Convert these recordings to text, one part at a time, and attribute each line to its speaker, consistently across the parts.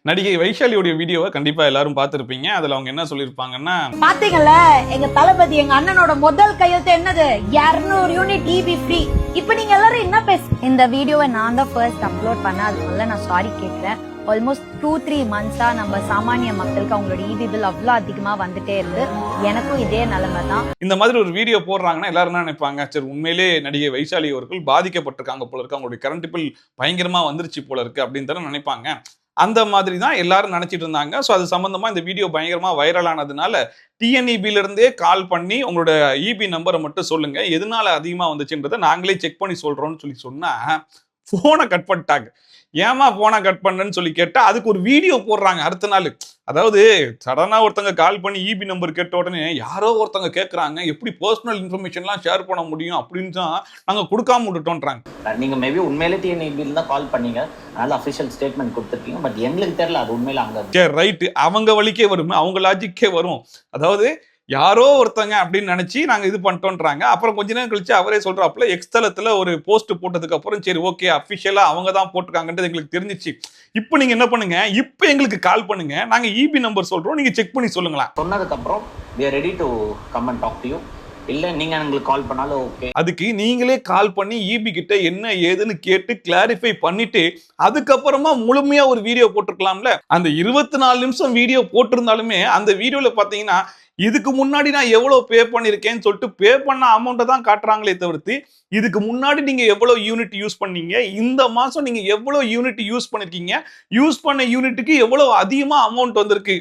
Speaker 1: நடிகை வைஷாலியோட வீடியோவை கண்டிப்பா எல்லாரும் பார்த்திருப்பீங்க. அதுல அவங்க என்ன சொல்லிருப்பாங்கன்னா,
Speaker 2: பாத்தீங்கல்ல எங்க தளபதி எங்க அண்ணனோட முதல் கையெழுத்து என்னது 200 யூனிட் டிவி ஃப்ரீ. இப்ப நீங்க எல்லாரும் என்ன இந்த வீடியோவை நான் தான் ஃபர்ஸ்ட் அப்லோட் பண்ண, அதுக்குள்ள நான் சாரி கேட்கிறேன். ஆல்மோஸ்ட் 2-3 மந்த்ஸா நம்ம சாமானிய மக்களுக்கு அவங்களோட ஈபி பில் அவ்வளோ அதிகமா வந்துட்டே இருக்கு. எனக்கும் இதே நிலைமை தான்.
Speaker 1: இந்த மாதிரி ஒரு வீடியோ போடுறாங்கன்னா எல்லாரும் என்ன நினைப்பாங்க, சரி உண்மையிலே நடிகை வைஷாலி அவர்கள் பாதிக்கப்பட்டிருக்காங்க போல இருக்கு, அவங்களுடைய கரண்ட் பில் பயங்கரமா வந்துருச்சு போல இருக்கு அப்படின்னு தானே நினைப்பாங்க. அந்த மாதிரி தான் எல்லாரும் நினைச்சிட்டு இருந்தாங்க. ஸோ அது சம்பந்தமா இந்த வீடியோ பயங்கரமா வைரல் ஆனதுனால டிஎன்இபில இருந்தே கால் பண்ணி உங்களோட இபி நம்பரை மட்டும் சொல்லுங்க, எதனால அதிகமா வந்துச்சுன்றதை நாங்களே செக் பண்ணி சொல்றோம்னு சொன்னா போனை கட் பண்ணிட்டாங்க. ஏமா போனை கட் பண்ணன்னு சொல்லி கேட்டா அதுக்கு ஒரு வீடியோ போடுறாங்க அடுத்த நாள். அதாவது சடனா ஒருத்தங்க கால் பண்ணி இபி நம்பர் கேட்ட உடனே யாரோ ஒருத்தங்க கேட்கறாங்க, எப்படி பர்சனல் இன்ஃபர்மேஷன்லாம் ஷேர் பண்ண முடியும் அப்படின்னு தான் நாங்க கொடுக்காம விட்டுட்டோன்றாங்க.
Speaker 3: நீங்க மேபி உண்மையிலே டிஎன்இபில தான் கால் பண்ணீங்க, அதனால அஃபிஷியல் ஸ்டேட்மெண்ட் கொடுத்துருக்கீங்க. பட் எங்களுக்கு தெரியல அது உண்மையில அங்க.
Speaker 1: சரி ரைட்டு, அவங்க வழிக்கே வரும், அவங்க லாஜிக்கே வரும். அதாவது யாரோ ஒருத்தங்க அப்படின்னு நினைச்சு நாங்க இது பண்ணிட்டோன்றாங்க. அப்புறம் கொஞ்ச நேரம் கழிச்சு அவரே சொல்றாப்புல எக்ஸ்தலத்துல ஒரு போஸ்ட் போட்டதுக்கு அப்புறம் சரி ஓகே அபிஷியலா அவங்க தான் போட்டிருக்காங்கன்றது எங்களுக்கு தெரிஞ்சிச்சு. இப்போ நீங்க என்ன பண்ணுங்க, இப்போ எங்களுக்கு கால் பண்ணுங்க, நாங்க இபி நம்பர் சொல்றோம், நீங்க செக் பண்ணி சொல்லுங்களா.
Speaker 3: சொன்னதுக்கு அப்புறம் we are ready to come and talk to you. இல்ல நீங்க எங்களுக்கு கால் பண்ணாலும் ஓகே.
Speaker 1: அதுக்கு நீங்களே கால் பண்ணி இபி கிட்ட என்ன ஏதுன்னு கேட்டு கிளாரிஃபை பண்ணிட்டு அதுக்கப்புறமா முழுமையா ஒரு வீடியோ போட்டிருக்கலாம்ல. அந்த 24 நிமிஷம் வீடியோ போட்டிருந்தாலுமே அந்த வீடியோல பாத்தீங்கன்னா இதுக்கு முன்னாடி நான் எவ்வளவு பே பண்ணிருக்கேன்னு சொல்லிட்டு பே பண்ண அமௌண்ட்டை தான் காட்டுறாங்களே தவிர்த்து இதுக்கு முன்னாடி நீங்க எவ்வளவு யூனிட் யூஸ் பண்ணீங்க, இந்த மாசம் நீங்க எவ்வளவு யூனிட் யூஸ் பண்ணிருக்கீங்க, யூஸ் பண்ண யூனிட்டுக்கு எவ்வளவு அதிகமா அமௌண்ட் வந்திருக்கு,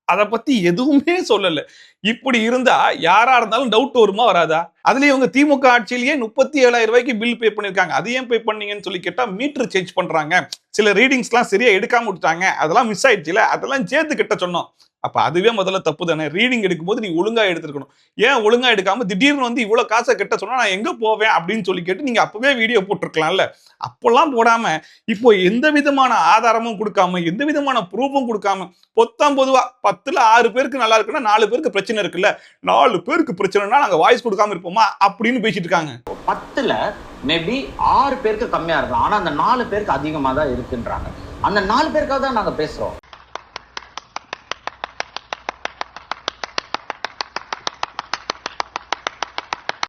Speaker 1: அதை பத்தி எதுவுமே சொல்லல. இப்படி இருந்தா யாரா இருந்தாலும் டவுட் வருமா வராதா? அதுலயும் இவங்க திமுக ஆட்சியிலேயே 37,000 ரூபாய்க்கு பில் பே பண்ணிருக்காங்க. அது ஏன் பே பண்ணீங்கன்னு சொல்லி கேட்டா மீட்டர் சேஞ்ச் பண்றாங்க, சில ரீடிங்ஸ் எல்லாம் சரியா எடுக்காம விட்டுட்டாங்க, அதெல்லாம் மிஸ் ஆயிடுச்சுல, அதெல்லாம் சேர்த்து கிட்ட சொன்னோம். அப்ப அதுவே முதல்ல தப்பு தானே. ரீடிங் எடுக்கும்போது நீ ஒழுங்கா எடுத்துருக்கணும். ஏன் ஒழுங்கா எடுக்காம திடீர்னு வந்து இவ்வளவு காசை கட்ட சொன்னா நான் எங்க போவேன் அப்படின்னு சொல்லி கேட்டு நீங்க அப்பவே வீடியோ போட்டிருக்கலாம்ல. அப்பெல்லாம் போடாம இப்போ எந்த விதமான ஆதாரமும் கொடுக்காம எந்த விதமான ப்ரூஃபும் கொடுக்காம பொத்தாம் பொதுவா 10ல 6 பேருக்கு நல்லா இருக்குன்னா 4 பேருக்கு பிரச்சனை இருக்குல்ல, 4 பேருக்கு பிரச்சனைனா நாங்க வாய்ஸ் கொடுக்காம இருப்போமா அப்படின்னு பேசிட்டு இருக்காங்க.
Speaker 3: 10ல மேபி 6 பேருக்கு கம்மியா இருக்கலாம், ஆனா அந்த 4 பேருக்கு அதிகமா தான் இருக்குன்றாங்க. அந்த 4 பேருக்காக தான் நாங்க பேசுறோம்.